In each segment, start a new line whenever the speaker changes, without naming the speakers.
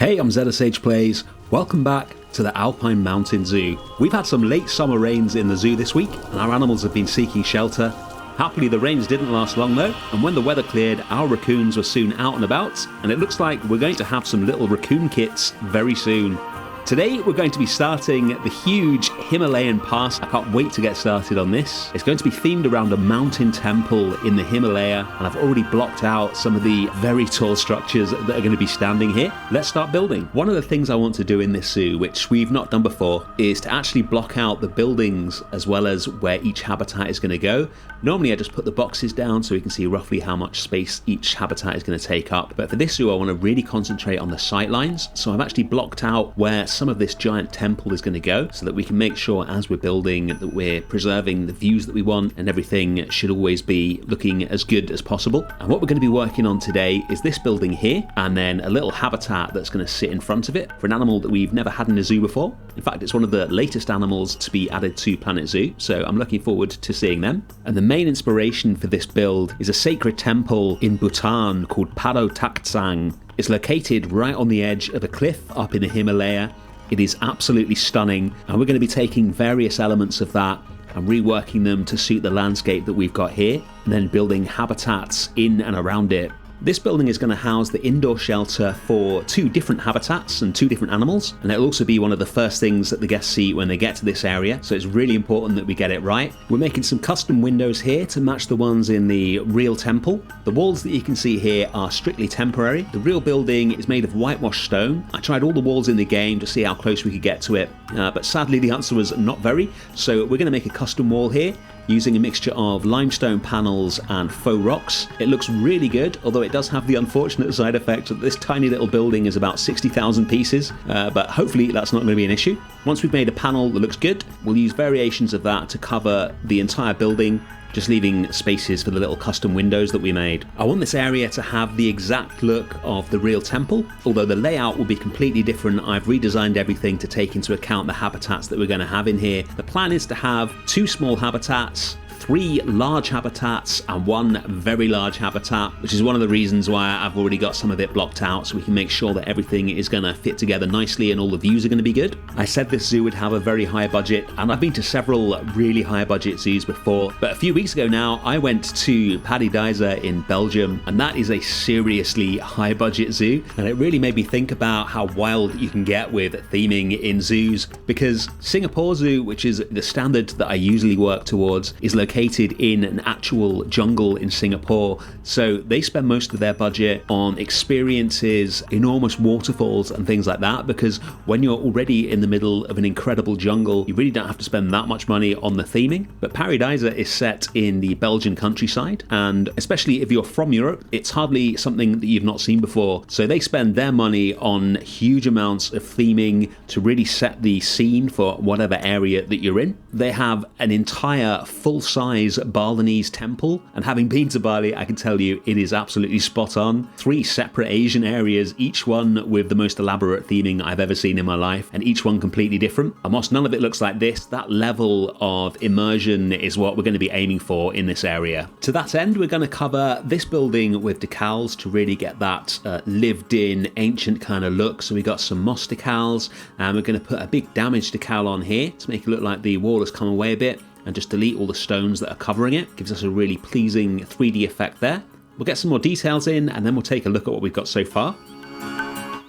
Hey, I'm ZSH Welcome back to the Alpine Mountain Zoo. We've had some late summer rains in the zoo this week, and our animals have been seeking shelter. Happily, the rains didn't last long though, and when the weather cleared, our raccoons were soon out and about, and it looks like we're going to have some little raccoon kits very soon. Today we're going to be starting the huge Himalayan pass. I can't wait to get started on this. It's going to be themed around a mountain temple in the Himalaya, and I've already blocked out some of the very tall structures that are going to be standing here. Let's start building. One of the things I want to do in this zoo, which we've not done before, is to actually block out the buildings as well as where each habitat is going to go. Normally I just put the boxes down so we can see roughly how much space each habitat is going to take up, but for this zoo I want to really concentrate on the sight lines, so I've actually blocked out where some of this giant temple is going to go so that we can make sure as we're building that we're preserving the views that we want, and everything should always be looking as good as possible. And what we're going to be working on today is this building here, and then a little habitat that's going to sit in front of it for an animal that we've never had in a zoo before. In fact, it's one of the latest animals to be added to Planet Zoo, so I'm looking forward to seeing them. And the main inspiration for this build is a sacred temple in Bhutan called Paro Taktsang. It's located right on the edge of a cliff up in the Himalaya. It is absolutely stunning, and we're going to be taking various elements of that and reworking them to suit the landscape that we've got here, and then building habitats in and around it. This building is going to house the indoor shelter for 2 different habitats and 2 different animals, and it'll also be one of the first things that the guests see when they get to this area, so it's really important that we get it right. We're making some custom windows here to match the ones in the real temple. The walls that you can see here are strictly temporary. The real building is made of whitewashed stone. I tried all the walls in the game to see how close we could get to it, but sadly the answer was not very, so we're going to make a custom wall here using a mixture of limestone panels and faux rocks. It looks really good, although it does have the unfortunate side effect that this tiny little building is about 60,000 pieces, but hopefully that's not going to be an issue. Once we've made a panel that looks good, we'll use variations of that to cover the entire building, just leaving spaces for the little custom windows that we made. I want this area to have the exact look of the real temple, although the layout will be completely different. I've redesigned everything to take into account the habitats that we're going to have in here. The plan is to have 2 small habitats, 3 large habitats and 1 very large habitat, which is one of the reasons why I've already got some of it blocked out, so we can make sure that everything is going to fit together nicely and all the views are going to be good. I said this zoo would have a very high budget, and I've been to several really high budget zoos before, but a few weeks ago now I went to Paradise in Belgium, and that is a seriously high budget zoo, and it really made me think about how wild you can get with theming in zoos, because Singapore Zoo, which is the standard that I usually work towards, is located in an actual jungle in Singapore, so they spend most of their budget on experiences, enormous waterfalls and things like that, because when you're already in the middle of an incredible jungle, you really don't have to spend that much money on the theming. But Paradise is set in the Belgian countryside, and especially if you're from Europe, it's hardly something that you've not seen before, so they spend their money on huge amounts of theming to really set the scene for whatever area that you're in. They have an entire full-size Balinese temple, and having been to Bali, I can tell you it is absolutely spot on. 3 separate Asian areas, each one with the most elaborate theming I've ever seen in my life, and each one completely different. Almost none of it looks like this. That level of immersion is what we're going to be aiming for in this area. To that end, we're going to cover this building with decals to really get that lived-in, ancient kind of look. So we got some moss decals, and we're going to put a big damage decal on here to make it look like the wall has come away a bit, and just delete all the stones that are covering it. Gives us a really pleasing 3D effect there. We'll get some more details in, and then we'll take a look at what we've got so far.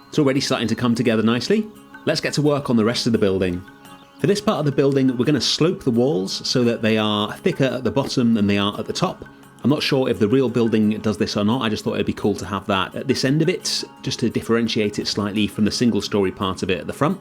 It's already starting to come together nicely. Let's get to work on the rest of the building. For this part of the building, we're going to slope the walls so that they are thicker at the bottom than they are at the top. I'm not sure if the real building does this or not. I just thought it'd be cool to have that at this end of it, just to differentiate it slightly from the single story part of it at the front.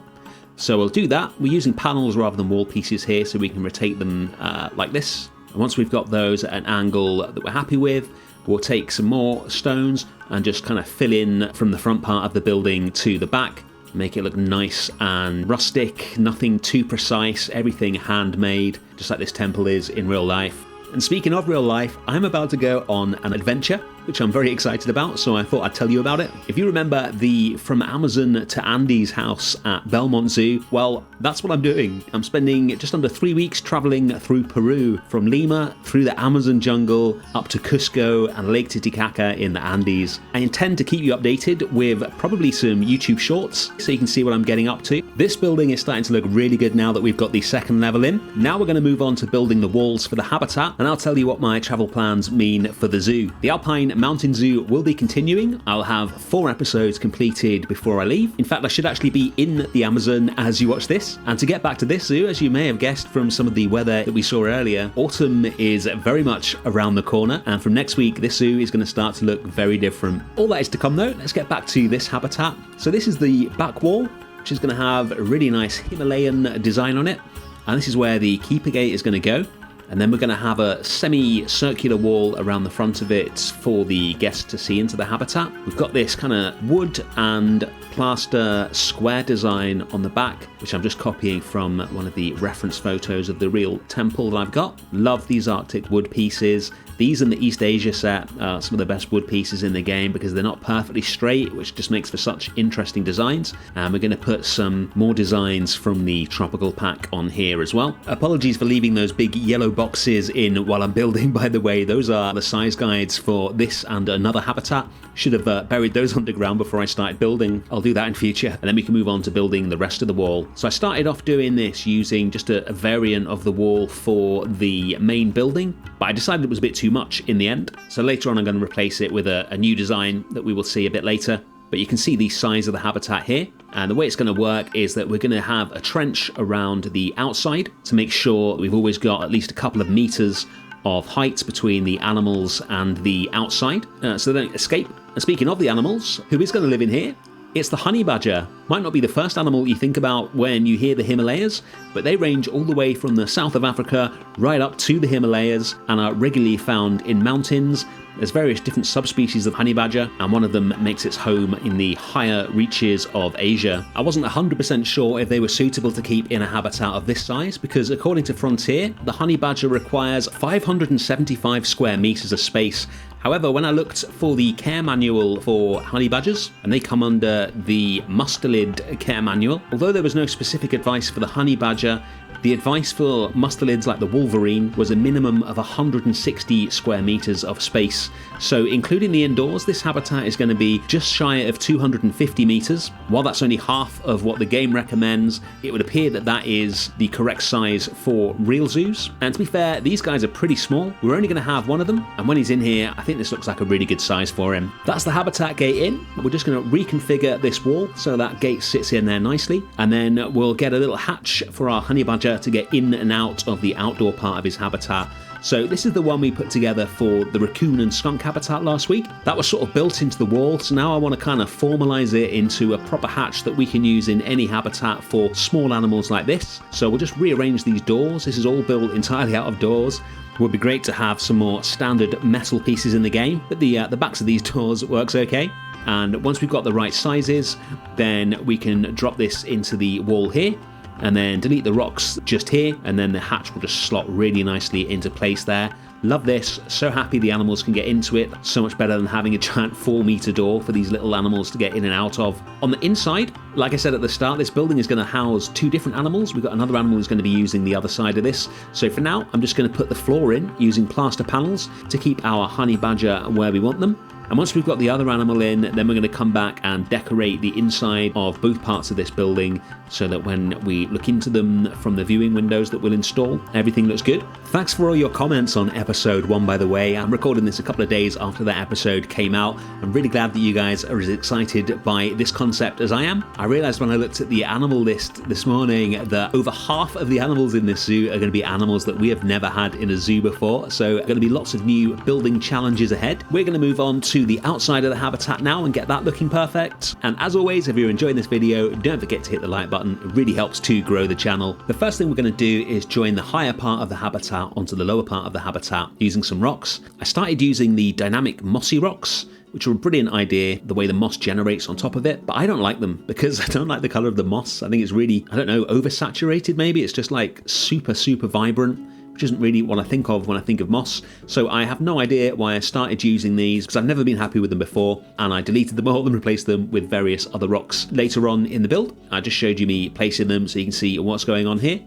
So we'll do that. We're using panels rather than wall pieces here, so we can rotate them like this. And once we've got those at an angle that we're happy with, we'll take some more stones and just kind of fill in from the front part of the building to the back. Make it look nice and rustic, nothing too precise, everything handmade, just like this temple is in real life. And speaking of real life, I'm about to go on an adventure. which I'm very excited about, so I thought I'd tell you about it. If you remember the From Amazon to Andy's house at Belmont Zoo, well, that's what I'm doing. I'm spending just under 3 weeks traveling through Peru, from Lima, through the Amazon jungle, up to Cusco and Lake Titicaca in the Andes. I intend to keep you updated with probably some YouTube shorts, so you can see what I'm getting up to. This building is starting to look really good now that we've got the second level in. Now we're going to move on to building the walls for the habitat, and I'll tell you what my travel plans mean for the zoo. The Alpine Mountain Zoo will be continuing. I'll have 4 episodes completed before I leave. In fact, I should actually be in the Amazon as you watch this. And to get back to this zoo, as you may have guessed from some of the weather that we saw earlier, autumn is very much around the corner, and from next week this zoo is going to start to look very different. All that is to come though. Let's get back to this habitat. So this is the back wall, which is going to have a really nice Himalayan design on it, and this is where the keeper gate is going to go. And then we're going to have a semi-circular wall around the front of it for the guests to see into the habitat. We've got this kind of wood and plaster square design on the back, which I'm just copying from one of the reference photos of the real temple that I've got. Love these Arctic wood pieces. These in the East Asia set are some of the best wood pieces in the game because they're not perfectly straight, which just makes for such interesting designs. And we're going to put some more designs from the tropical pack on here as well. Apologies for leaving those big yellow boxes in while I'm building, by the way. Those are the size guides for this and another habitat. Should have buried those underground before I started building. I'll do that in future, and then we can move on to building the rest of the wall. So I started off doing this using just a variant of the wall for the main building, but I decided it was a bit too much in the end. So later on I'm going to replace it with a new design that we will see a bit later. But you can see the size of the habitat here, and the way it's going to work is that we're going to have a trench around the outside to make sure we've always got at least a couple of meters of height between the animals and the outside, so they don't escape. And speaking of the animals, who is going to live in here? It's the honey badger. Might not be the first animal you think about when you hear the Himalayas, but they range all the way from the south of Africa right up to the Himalayas and are regularly found in mountains. There's various different subspecies of honey badger, and one of them makes its home in the higher reaches of Asia. I wasn't 100% sure if they were suitable to keep in a habitat of this size, because according to Frontier, the honey badger requires 575 square meters of space. However, when I looked for the care manual for honey badgers, and they come under the mustelid care manual, although there was no specific advice for the honey badger, the advice for mustelids like the wolverine was a minimum of 160 square meters of space. So including the indoors, this habitat is going to be just shy of 250 meters. While that's only half of what the game recommends, it would appear that that is the correct size for real zoos. And to be fair, these guys are pretty small. We're only going to have one of them, and when he's in here, I think this looks like a really good size for him. That's the habitat gate in. We're just going to reconfigure this wall so that gate sits in there nicely, and then we'll get a little hatch for our honey badger to get in and out of the outdoor part of his habitat. So this is the one we put together for the raccoon and skunk habitat last week. That was sort of built into the wall, so now I want to kind of formalize it into a proper hatch that we can use in any habitat for small animals like this. So we'll just rearrange these doors. This is all built entirely out of doors. It would be great to have some more standard metal pieces in the game, but the backs of these doors works okay. And once we've got the right sizes, then we can drop this into the wall here, and then delete the rocks just here, and then the hatch will just slot really nicely into place there. Love this, so happy the animals can get into it, so much better than having a giant 4-meter door for these little animals to get in and out of. On the inside, like I said at the start, this building is going to house 2 different animals. We've got another animal who's going to be using the other side of this. So for now, I'm just going to put the floor in using plaster panels to keep our honey badger where we want them. And once we've got the other animal in, then we're going to come back and decorate the inside of both parts of this building so that when we look into them from the viewing windows that we'll install, everything looks good. Thanks for all your comments on episode 1, by the way. I'm recording this a couple of days after that episode came out. I'm really glad that you guys are as excited by this concept as I am. I realized when I looked at the animal list this morning that over half of the animals in this zoo are going to be animals that we have never had in a zoo before. So going to be lots of new building challenges ahead. We're going to move on to the outside of the habitat now and get that looking perfect. And as always, if you're enjoying this video, don't forget to hit the like button. It really helps to grow the channel. The first thing we're going to do is join the higher part of the habitat onto the lower part of the habitat using some rocks. I started using the dynamic mossy rocks, which are a brilliant idea, the way the moss generates on top of it, but I don't like them because I don't like the color of the moss. I think it's really, I don't know, oversaturated maybe. It's just like super vibrant, which isn't really what I think of when I think of moss. So I have no idea why I started using these, because I've never been happy with them before, and I deleted them all and replaced them with various other rocks later on in the build. I just showed you me placing them so you can see what's going on here.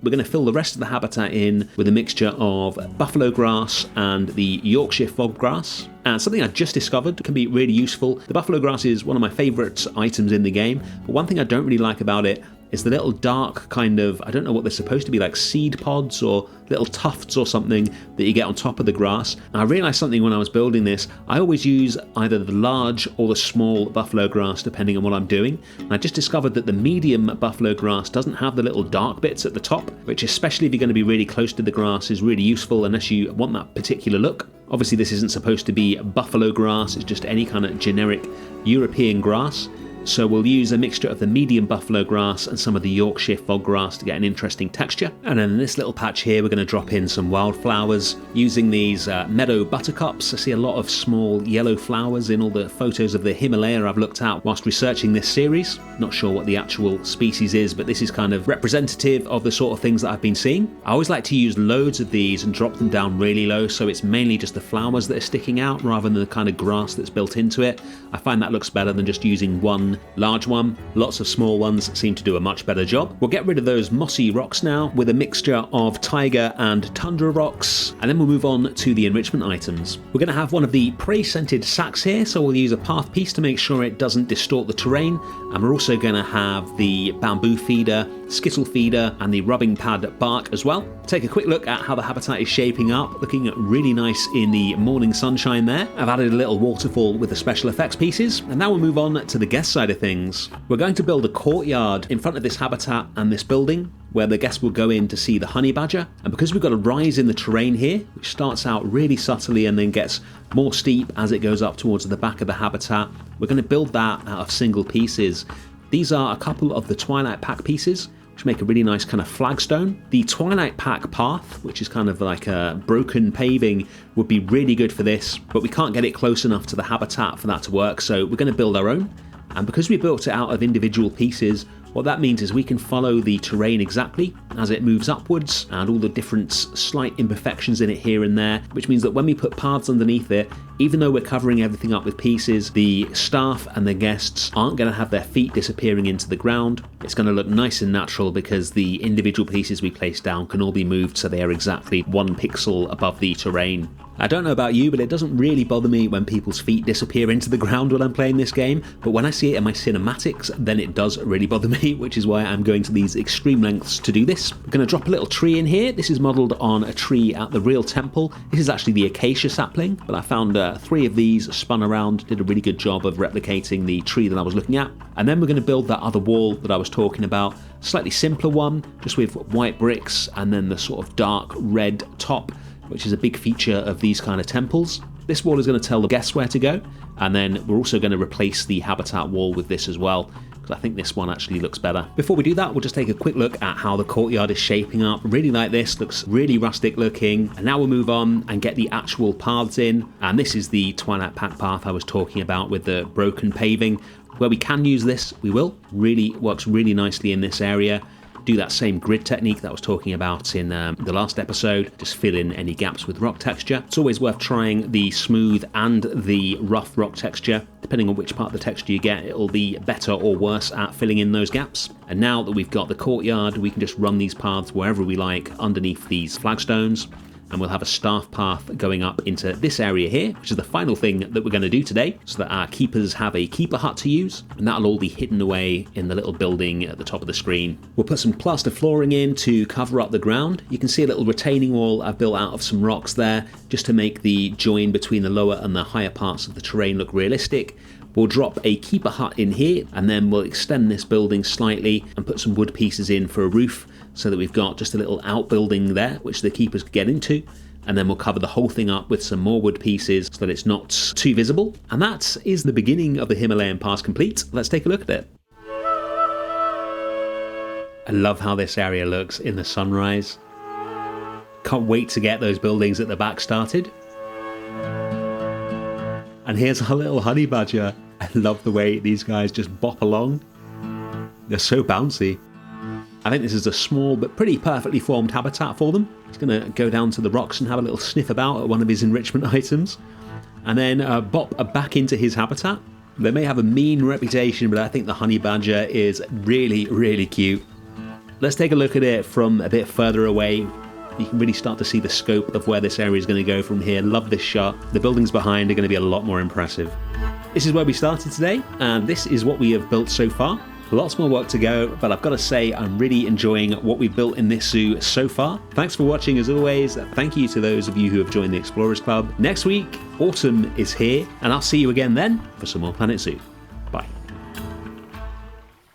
We're going to fill the rest of the habitat in with a mixture of buffalo grass and the Yorkshire fog grass. And something I just discovered can be really useful. The buffalo grass is one of my favourite items in the game, but one thing I don't really like about it is the little dark kind of, I don't know what they're supposed to be, like seed pods or little tufts or something that you get on top of the grass. And I realised something when I was building this. I always use either the large or the small buffalo grass depending on what I'm doing. And I just discovered that the medium buffalo grass doesn't have the little dark bits at the top, which, especially if you're going to be really close to the grass, is really useful unless you want that particular look. Obviously this isn't supposed to be buffalo grass, it's just any kind of generic European grass. So we'll use a mixture of the medium buffalo grass and some of the Yorkshire fog grass to get an interesting texture. And then in this little patch here, we're going to drop in some wildflowers using these meadow buttercups. I see a lot of small yellow flowers in all the photos of the Himalaya I've looked at whilst researching this series. Not sure what the actual species is, but this is kind of representative of the sort of things that I've been seeing. I always like to use loads of these and drop them down really low, so it's mainly just the flowers that are sticking out rather than the kind of grass that's built into it. I find that looks better than just using one large one. Lots of small ones seem to do a much better job. We'll get rid of those mossy rocks now with a mixture of taiga and tundra rocks, and then we'll move on to the enrichment items. We're going to have one of the prey-scented sacks here, so we'll use a path piece to make sure it doesn't distort the terrain, and we're also going to have the bamboo feeder, skittle feeder, and the rubbing pad bark as well. Take a quick look at how the habitat is shaping up, looking really nice in the morning sunshine there. I've added a little waterfall with the special effects pieces, and now we'll move on to the guest side of things. We're going to build a courtyard in front of this habitat and this building where the guests will go in to see the honey badger. And because we've got a rise in the terrain here, which starts out really subtly and then gets more steep as it goes up towards the back of the habitat, we're going to build that out of single pieces. These are a couple of the Twilight Pack pieces, which make a really nice kind of flagstone. The Twilight Pack path, which is kind of like a broken paving, would be really good for this, but we can't get it close enough to the habitat for that to work, so we're going to build our own. And because we built it out of individual pieces, what that means is we can follow the terrain exactly as it moves upwards and all the different slight imperfections in it here and there, which means that when we put paths underneath it, even though we're covering everything up with pieces, the staff and the guests aren't going to have their feet disappearing into the ground. It's going to look nice and natural because the individual pieces we place down can all be moved so they are exactly 1 pixel above the terrain. I don't know about you, but it doesn't really bother me when people's feet disappear into the ground when I'm playing this game, but when I see it in my cinematics, then it does really bother me, which is why I'm going to these extreme lengths to do this. I'm going to drop a little tree in here. This is modelled on a tree at the real temple. This is actually the acacia sapling, but I found 3 of these spun around, did a really good job of replicating the tree that I was looking at. And then we're going to build that other wall that I was talking about, slightly simpler one, just with white bricks and then the sort of dark red top, which is a big feature of these kind of temples. This wall is going to tell the guests where to go, and then we're also going to replace the habitat wall with this as well, because I think this one actually looks better. Before we do that, we'll just take a quick look at how the courtyard is shaping up. Really like this, looks really rustic looking. And now we'll move on and get the actual paths in. And this is the Twilight Pack path I was talking about with the broken paving. Where we can use this, we will. Really works really nicely in this area. Do that same grid technique that I was talking about in the last episode, just fill in any gaps with rock texture. It's always worth trying the smooth and the rough rock texture. Depending on which part of the texture you get, it'll be better or worse at filling in those gaps. And now that we've got the courtyard, we can just run these paths wherever we like underneath these flagstones. And we'll have a staff path going up into this area here, which is the final thing that we're going to do today, so that our keepers have a keeper hut to use, and that'll all be hidden away in the little building at the top of the screen. We'll put some plaster flooring in to cover up the ground. You can see a little retaining wall I've built out of some rocks there, just to make the join between the lower and the higher parts of the terrain look realistic. We'll drop a keeper hut in here, and then we'll extend this building slightly and put some wood pieces in for a roof, so that we've got just a little outbuilding there which the keepers can get into, and then we'll cover the whole thing up with some more wood pieces so that it's not too visible. And that is the beginning of the Himalayan pass complete. Let's take a look at it. I love how this area looks in the sunrise. Can't wait to get those buildings at the back started. And here's our little honey badger. I love the way these guys just bop along. They're so bouncy. I think this is a small but pretty perfectly formed habitat for them. He's going to go down to the rocks and have a little sniff about at one of his enrichment items, and then bop back into his habitat. They may have a mean reputation, but I think the honey badger is really, really cute. Let's take a look at it from a bit further away. You can really start to see the scope of where this area is going to go from here. Love this shot. The buildings behind are going to be a lot more impressive. This is where we started today, and this is what we have built so far. Lots more work to go, but I've got to say I'm really enjoying what we've built in this zoo so far. Thanks for watching as always. Thank you to those of you who have joined the Explorers Club. Next week, autumn is here, and I'll see you again then for some more Planet Zoo. Bye.